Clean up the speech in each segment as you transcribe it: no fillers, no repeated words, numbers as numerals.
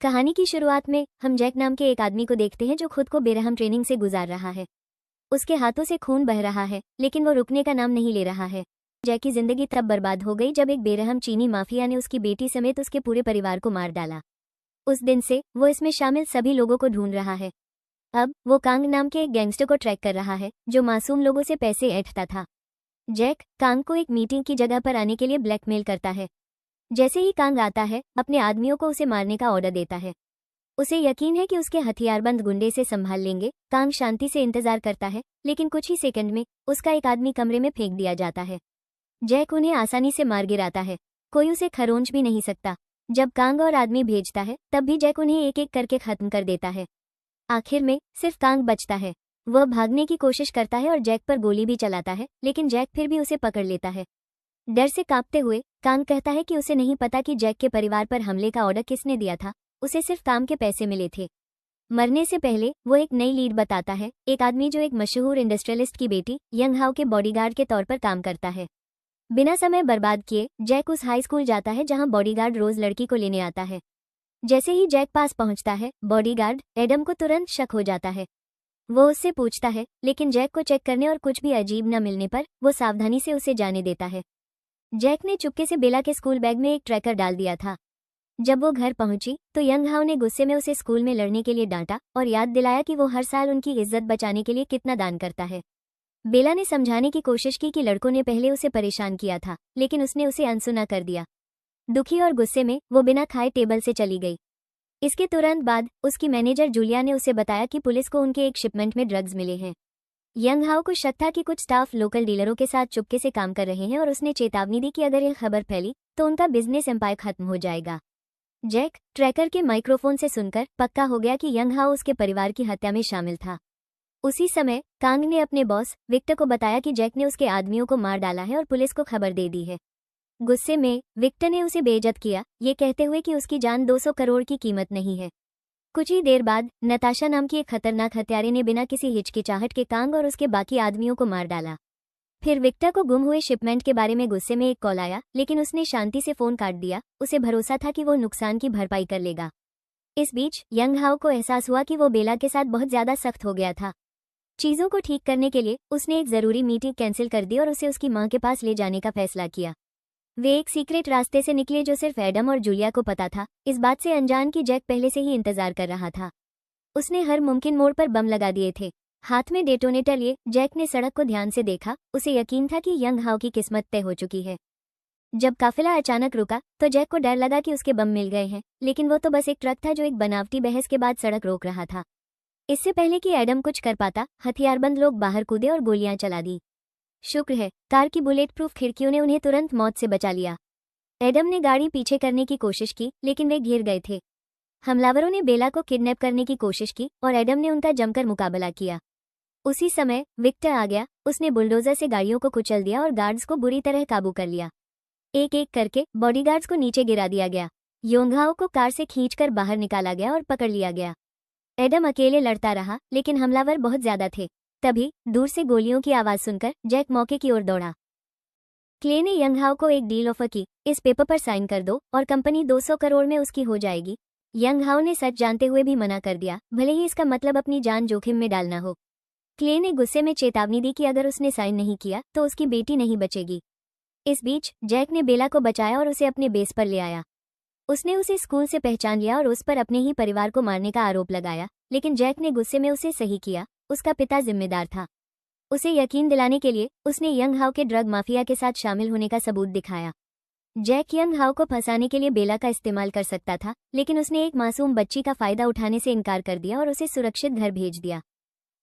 कहानी की शुरुआत में हम जैक नाम के एक आदमी को देखते हैं जो खुद को बेरहम ट्रेनिंग से गुजार रहा है। उसके हाथों से खून बह रहा है, लेकिन वो रुकने का नाम नहीं ले रहा है। जैक की जिंदगी तब बर्बाद हो गई जब एक बेरहम चीनी माफिया ने उसकी बेटी समेत उसके पूरे परिवार को मार डाला। उस दिन से वो इसमें शामिल सभी लोगों को ढूंढ रहा है। अब वो कांग नाम के एक गैंगस्टर को ट्रैक कर रहा है जो मासूम लोगों से पैसे ऐंठता था। जैक कांग को एक मीटिंग की जगह पर आने के लिए ब्लैकमेल करता है। जैसे ही कांग आता है, अपने आदमियों को उसे मारने का ऑर्डर देता है। उसे यकीन है कि उसके हथियारबंद गुंडे से संभाल लेंगे। कांग शांति से इंतजार करता है, लेकिन कुछ ही सेकंड में उसका एक आदमी कमरे में फेंक दिया जाता है। जैक उन्हें आसानी से मार गिराता है, कोई उसे खरोंच भी नहीं सकता। जब कांग और आदमी भेजता है, तब भी जैक उन्हें एक एक करके खत्म कर देता है। आखिर में सिर्फ कांग बचता है। वह भागने की कोशिश करता है और जैक पर गोली भी चलाता है, लेकिन जैक फिर भी उसे पकड़ लेता है। डर से कांपते हुए कांग कहता है कि उसे नहीं पता कि जैक के परिवार पर हमले का ऑर्डर किसने दिया था, उसे सिर्फ काम के पैसे मिले थे। मरने से पहले वो एक नई लीड बताता है, एक आदमी जो एक मशहूर इंडस्ट्रियलिस्ट की बेटी यंग हाउ के बॉडीगार्ड के तौर पर काम करता है। बिना समय बर्बाद किए जैक उस हाई स्कूल जाता है जहां बॉडीगार्ड रोज लड़की को लेने आता है। जैसे ही जैक पास पहुंचता है, बॉडीगार्ड एडम को तुरंत शक हो जाता है। वो उससे पूछता है, लेकिन जैक को चेक करने और कुछ भी अजीब न मिलने पर वो सावधानी से उसे जाने देता है। जैक ने चुपके से बेला के स्कूल बैग में एक ट्रैकर डाल दिया था। जब वो घर पहुंची तो यंग हाउ ने गुस्से में उसे स्कूल में लड़ने के लिए डांटा और याद दिलाया कि वो हर साल उनकी इज्जत बचाने के लिए कितना दान करता है। बेला ने समझाने की कोशिश की कि लड़कों ने पहले उसे परेशान किया था, लेकिन उसने उसे अनसुना कर दिया। दुखी और गुस्से में वो बिना खाए टेबल से चली गई। इसके तुरंत बाद उसकी मैनेजर जूलिया ने उसे बताया कि पुलिस को उनके एक शिपमेंट में ड्रग्स मिले हैं। यंग हाउ को शक था कि कुछ स्टाफ लोकल डीलरों के साथ चुपके से काम कर रहे हैं और उसने चेतावनी दी कि अगर यह खबर फैली तो उनका बिजनेस एम्पायर खत्म हो जाएगा। जैक ट्रैकर के माइक्रोफोन से सुनकर पक्का हो गया कि यंग हाउ उसके परिवार की हत्या में शामिल था। उसी समय कांग ने अपने बॉस विक्टर को बताया कि जैक ने उसके आदमियों को मार डाला है और पुलिस को खबर दे दी है। गुस्से में विक्टर ने उसे बेइज्जत किया, ये कहते हुए कि उसकी जान 200 करोड़ की कीमत नहीं है। कुछ ही देर बाद नताशा नाम की एक खतरनाक हत्यारे ने बिना किसी हिचकिचाहट के कांग और उसके बाकी आदमियों को मार डाला। फिर विक्टर को गुम हुए शिपमेंट के बारे में गुस्से में एक कॉल आया, लेकिन उसने शांति से फोन काट दिया। उसे भरोसा था कि वो नुकसान की भरपाई कर लेगा। इस बीच यंग हाउ को एहसास हुआ कि वो बेला के साथ बहुत ज्यादा सख्त हो गया था। चीजों को ठीक करने के लिए उसने एक जरूरी मीटिंग कैंसिल कर दी और उसे उसकी मां के पास ले जाने का फैसला किया। वे एक सीक्रेट रास्ते से निकले जो सिर्फ एडम और जूलिया को पता था, इस बात से अनजान कि जैक पहले से ही इंतजार कर रहा था। उसने हर मुमकिन मोड़ पर बम लगा दिए थे। हाथ में डेटोनेटर लिए जैक ने सड़क को ध्यान से देखा। उसे यकीन था कि यंग हाउ की किस्मत तय हो चुकी है। जब काफिला अचानक रुका तो जैक को डर लगा कि उसके बम मिल गए हैं, लेकिन वो तो बस एक ट्रक था जो एक बनावटी बहस के बाद सड़क रोक रहा था। इससे पहले कि एडम कुछ कर पाता, हथियारबंद लोग बाहर कूदे और गोलियां चला दी। शुक्र है कार की बुलेट प्रूफ खिड़कियों ने उन्हें तुरंत मौत से बचा लिया। एडम ने गाड़ी पीछे करने की कोशिश की, लेकिन वे घिर गए थे। हमलावरों ने बेला को किडनैप करने की कोशिश की और एडम ने उनका जमकर मुकाबला किया। उसी समय विक्टर आ गया। उसने बुलडोजर से गाड़ियों को कुचल दिया और गार्ड्स को बुरी तरह काबू कर लिया। एक एक करके बॉडीगार्ड्स को नीचे गिरा दिया गया। योंगहाओ को कार से खींचकर बाहर निकाला गया और पकड़ लिया गया। एडम अकेले लड़ता रहा, लेकिन हमलावर बहुत ज्यादा थे। तभी दूर से गोलियों की आवाज सुनकर जैक मौके की ओर दौड़ा। क्ले ने यंग हाउ को एक डील ऑफर की, इस पेपर पर साइन कर दो और कंपनी 200 करोड़ में उसकी हो जाएगी। यंग हाउ ने सच जानते हुए भी मना कर दिया, भले ही इसका मतलब अपनी जान जोखिम में डालना हो। क्ले ने गुस्से में चेतावनी दी कि अगर उसने साइन नहीं किया तो उसकी बेटी नहीं बचेगी। इस बीच जैक ने बेला को बचाया और उसे अपने बेस पर ले आया। उसने उसे स्कूल से पहचान लिया और उस पर अपने ही परिवार को मारने का आरोप लगाया, लेकिन जैक ने गुस्से में उसे सही किया। उसका पिता जिम्मेदार था। उसे यकीन दिलाने के लिए उसने यंग हाउ के ड्रग माफिया के साथ शामिल होने का सबूत दिखाया। जैक यंग हाउ को फंसाने के लिए बेला का इस्तेमाल कर सकता था, लेकिन उसने एक मासूम बच्ची का फायदा उठाने से इनकार कर दिया और उसे सुरक्षित घर भेज दिया।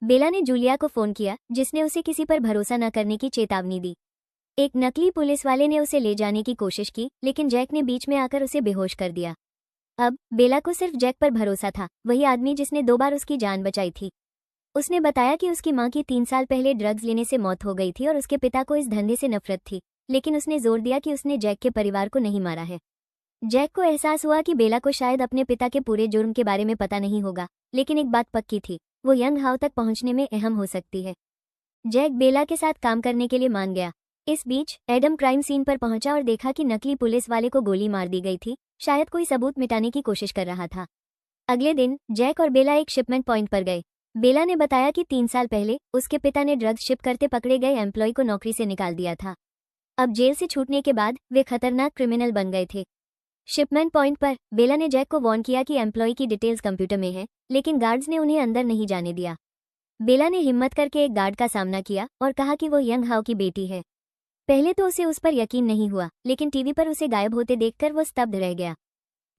बेला ने जूलिया को फोन किया, जिसने उसे किसी पर भरोसा न करने की चेतावनी दी। एक नकली पुलिस वाले ने उसे ले जाने की कोशिश की, लेकिन जैक ने बीच में आकर उसे बेहोश कर दिया। अब बेला को सिर्फ जैक पर भरोसा था, वही आदमी जिसने 2 बार उसकी जान बचाई थी। उसने बताया कि उसकी मां की 3 साल पहले ड्रग्स लेने से मौत हो गई थी और उसके पिता को इस धंधे से नफरत थी, लेकिन उसने जोर दिया कि उसने जैक के परिवार को नहीं मारा है। जैक को एहसास हुआ कि बेला को शायद अपने पिता के पूरे जुर्म के बारे में पता नहीं होगा, लेकिन एक बात पक्की थी, वो यंग हाउ तक पहुंचने में अहम हो सकती है। जैक बेला के साथ काम करने के लिए मान गया। इस बीच एडम क्राइम सीन पर पहुंचा और देखा कि नकली पुलिस वाले को गोली मार दी गई थी। शायद कोई सबूत मिटाने की कोशिश कर रहा था। अगले दिन जैक और बेला एक शिपमेंट पॉइंट पर गए। बेला ने बताया कि 3 साल पहले उसके पिता ने ड्रग्स शिप करते पकड़े गए एम्प्लॉय को नौकरी से निकाल दिया था। अब जेल से छूटने के बाद वे खतरनाक क्रिमिनल बन गए थे। शिपमेंट पॉइंट पर बेला ने जैक को वार्न किया कि एम्प्लॉय की डिटेल्स कंप्यूटर में है, लेकिन गार्ड्स ने उन्हें अंदर नहीं जाने दिया। बेला ने हिम्मत करके एक गार्ड का सामना किया और कहा कि वो यंग हाउ की बेटी है। पहले तो उसे उस पर यकीन नहीं हुआ, लेकिन टीवी पर उसे गायब होते देखकर वो स्तब्ध रह गया।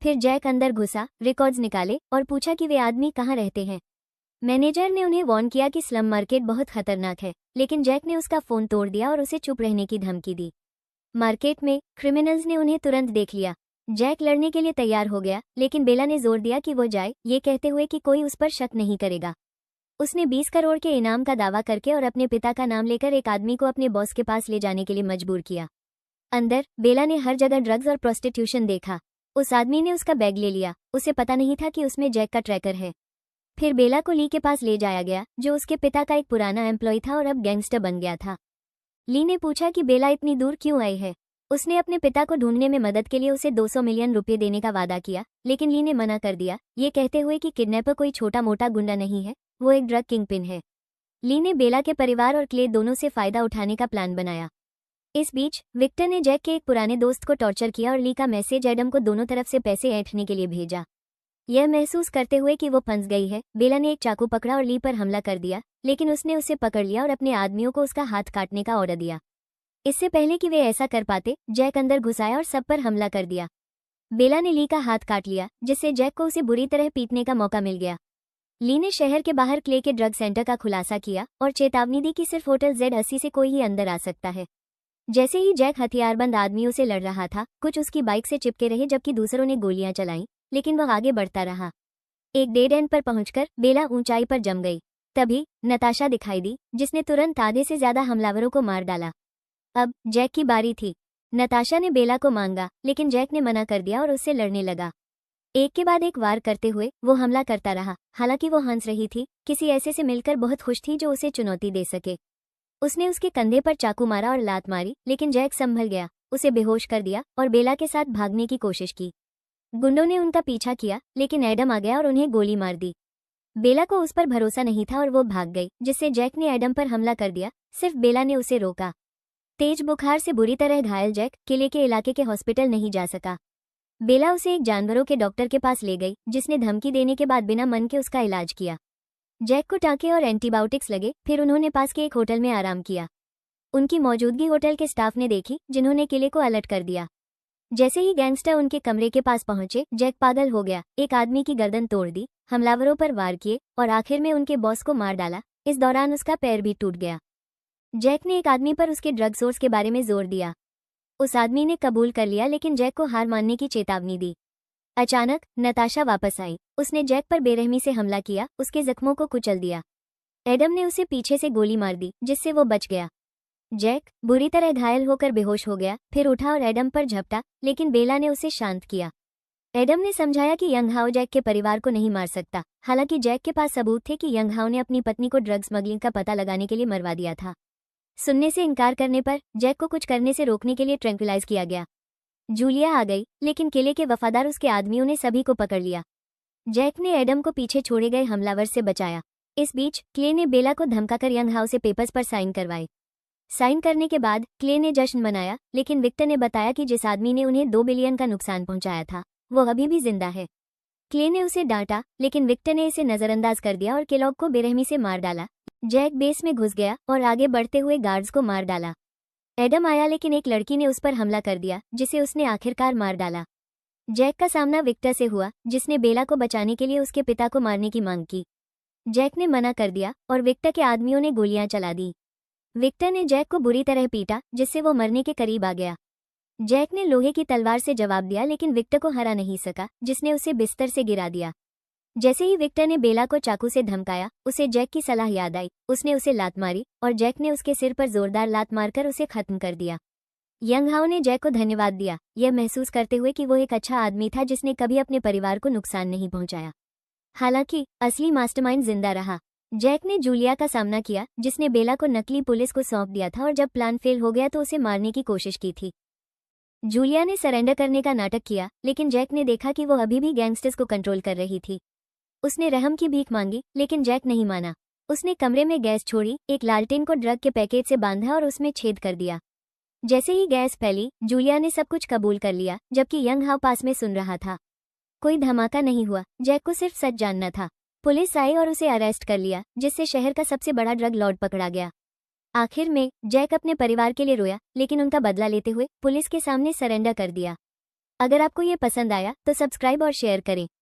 फिर जैक अंदर घुसा, रिकॉर्ड्स निकाले और पूछा कि वे आदमी कहाँ रहते हैं। मैनेजर ने उन्हें वार्न किया कि स्लम मार्केट बहुत खतरनाक है, लेकिन जैक ने उसका फोन तोड़ दिया और उसे चुप रहने की धमकी दी। मार्केट में क्रिमिनल्स ने उन्हें तुरंत देख लिया। जैक लड़ने के लिए तैयार हो गया, लेकिन बेला ने जोर दिया कि वो जाए, ये कहते हुए कि कोई उस पर शक नहीं करेगा। उसने 20 करोड़ के इनाम का दावा करके और अपने पिता का नाम लेकर एक आदमी को अपने बॉस के पास ले जाने के लिए मजबूर किया। अंदर बेला ने हर जगह ड्रग्स और प्रोस्टिट्यूशन देखा। उस आदमी ने उसका बैग ले लिया, उसे पता नहीं था कि उसमें जैक का ट्रैकर है। फिर बेला को ली के पास ले जाया गया, जो उसके पिता का एक पुराना एम्प्लॉय था और अब गैंगस्टर बन गया था। ली ने पूछा कि बेला इतनी दूर क्यों आई है। उसने अपने पिता को ढूंढने में मदद के लिए उसे 200 मिलियन रुपए देने का वादा किया, लेकिन ली ने मना कर दिया, ये कहते हुए कि किडनैपर कोई छोटा मोटा गुंडा नहीं है, वो एक ड्रग किंगपिन है। ली ने बेला के परिवार और क्ले दोनों से फायदा उठाने का प्लान बनाया। इस बीच विक्टर ने जैक के एक पुराने दोस्त को टॉर्चर किया और ली का मैसेज एडम को दोनों तरफ से पैसे ऐंठने के लिए भेजा। यह महसूस करते हुए कि वो फंस गई है, बेला ने एक चाकू पकड़ा और ली पर हमला कर दिया, लेकिन उसने उसे पकड़ लिया और अपने आदमियों को उसका हाथ काटने का ऑर्डर दिया। इससे पहले कि वे ऐसा कर पाते, जैक अंदर घुस आया और सब पर हमला कर दिया। बेला ने ली का हाथ काट लिया, जिससे जैक को उसे बुरी तरह पीटने का मौका मिल गया। ली ने शहर के बाहर क्ले के ड्रग सेंटर का खुलासा किया और चेतावनी दी कि सिर्फ होटल Z80 से कोई ही अंदर आ सकता है। जैसे ही जैक हथियारबंद आदमियों से लड़ रहा था, कुछ उसकी बाइक से चिपके रहे जबकि दूसरों ने गोलियां चलाईं, लेकिन वह आगे बढ़ता रहा। एक डेड एंड पर पहुंचकर बेला ऊंचाई पर जम गई। तभी नताशा दिखाई दी, जिसने तुरंत आधे से ज्यादा हमलावरों को मार डाला। अब जैक की बारी थी। नताशा ने बेला को मांगा, लेकिन जैक ने मना कर दिया और उससे लड़ने लगा। एक के बाद एक वार करते हुए वो हमला करता रहा। हालांकि वो हंस रही थी, किसी ऐसे से मिलकर बहुत खुश थी जो उसे चुनौती दे सके। उसने उसके कंधे पर चाकू मारा और लात मारी, लेकिन जैक संभल गया, उसे बेहोश कर दिया और बेला के साथ भागने की कोशिश की। गुंडों ने उनका पीछा किया, लेकिन एडम आ गया और उन्हें गोली मार दी। बेला को उस पर भरोसा नहीं था और वो भाग गई, जिससे जैक ने एडम पर हमला कर दिया। सिर्फ बेला ने उसे रोका। तेज बुखार से बुरी तरह घायल जैक किले के इलाके के हॉस्पिटल नहीं जा सका। बेला उसे एक जानवरों के डॉक्टर के पास ले गई, जिसने धमकी देने के बाद बिना मन के उसका इलाज किया। जैक को टाँके और एंटीबायोटिक्स लगे, फिर उन्होंने पास के एक होटल में आराम किया। उनकी मौजूदगी होटल के स्टाफ ने देखी, जिन्होंने किले को अलर्ट कर दिया। जैसे ही गैंगस्टर उनके कमरे के पास पहुंचे, जैक पागल हो गया। एक आदमी की गर्दन तोड़ दी, हमलावरों पर वार किए और आखिर में उनके बॉस को मार डाला। इस दौरान उसका पैर भी टूट गया। जैक ने एक आदमी पर उसके ड्रग सोर्स के बारे में जोर दिया। उस आदमी ने कबूल कर लिया, लेकिन जैक को हार मानने की चेतावनी दी। अचानक नताशा वापस आई। उसने जैक पर बेरहमी से हमला किया, उसके जख्मों को कुचल दिया। एडम ने उसे पीछे से गोली मार दी, जिससे वो बच गया। जैक बुरी तरह घायल होकर बेहोश हो गया, फिर उठा और एडम पर झपटा, लेकिन बेला ने उसे शांत किया। एडम ने समझाया कि यंग हाउ जैक के परिवार को नहीं मार सकता। हालांकि जैक के पास सबूत थे कि यंग हाउ ने अपनी पत्नी को ड्रग स्मगलिंग का पता लगाने के लिए मरवा दिया था। सुनने से इनकार करने पर जैक को कुछ करने से रोकने के लिए ट्रैंक्विलाइज किया गया। जूलिया आ गई, लेकिन किले के वफादार उसके आदमियों ने सभी को पकड़ लिया। जैक ने एडम को पीछे छोड़े गए हमलावर से बचाया। इस बीच क्ले ने बेला को धमकाकर यंग हाउ से पेपर्स पर साइन करवाए। साइन करने के बाद क्ले ने जश्न मनाया, लेकिन विक्टर ने बताया कि जिस आदमी ने उन्हें 2 बिलियन का नुकसान पहुंचाया था, वो अभी भी जिंदा है। क्ले ने उसे डांटा, लेकिन विक्टर ने इसे नजरअंदाज कर दिया और केलॉग को बेरहमी से मार डाला। जैक बेस में घुस गया और आगे बढ़ते हुए गार्ड्स को मार डाला। एडम आया, लेकिन एक लड़की ने उस पर हमला कर दिया, जिसे उसने आखिरकार मार डाला। जैक का सामना विक्टर से हुआ, जिसने बेला को बचाने के लिए उसके पिता को मारने की मांग की। जैक ने मना कर दिया और विक्टर के आदमियों ने गोलियां चला दी। विक्टर ने जैक को बुरी तरह पीटा, जिससे वो मरने के करीब आ गया। जैक ने लोहे की तलवार से जवाब दिया, लेकिन विक्टर को हरा नहीं सका, जिसने उसे बिस्तर से गिरा दिया। जैसे ही विक्टर ने बेला को चाकू से धमकाया, उसे जैक की सलाह याद आई। उसने उसे लात मारी और जैक ने उसके सिर पर जोरदार लात मारकर उसे खत्म कर दिया। यंग हाउ ने जैक को धन्यवाद दिया, यह महसूस करते हुए कि वो एक अच्छा आदमी था जिसने कभी अपने परिवार को नुकसान नहीं पहुंचाया। हालांकि असली मास्टरमाइंड जिंदा रहा। जैक ने जूलिया का सामना किया, जिसने बेला को नकली पुलिस को सौंप दिया था और जब प्लान फेल हो गया तो उसे मारने की कोशिश की थी। जूलिया ने सरेंडर करने का नाटक किया, लेकिन जैक ने देखा कि वो अभी भी गैंगस्टर्स को कंट्रोल कर रही थी। उसने रहम की भीख मांगी, लेकिन जैक नहीं माना। उसने कमरे में गैस छोड़ी, एक लालटेन को ड्रग के पैकेट से बांधा और उसमें छेद कर दिया। जैसे ही गैस फैली, जूलिया ने सब कुछ कबूल कर लिया, जबकि यंग हाउ पास में सुन रहा था। कोई धमाका नहीं हुआ, जैक को सिर्फ सच जानना था। पुलिस आई और उसे अरेस्ट कर लिया, जिससे शहर का सबसे बड़ा ड्रग लॉर्ड पकड़ा गया। आखिर में जैक अपने परिवार के लिए रोया, लेकिन उनका बदला लेते हुए पुलिस के सामने सरेंडर कर दिया। अगर आपको ये पसंद आया तो सब्सक्राइब और शेयर करें।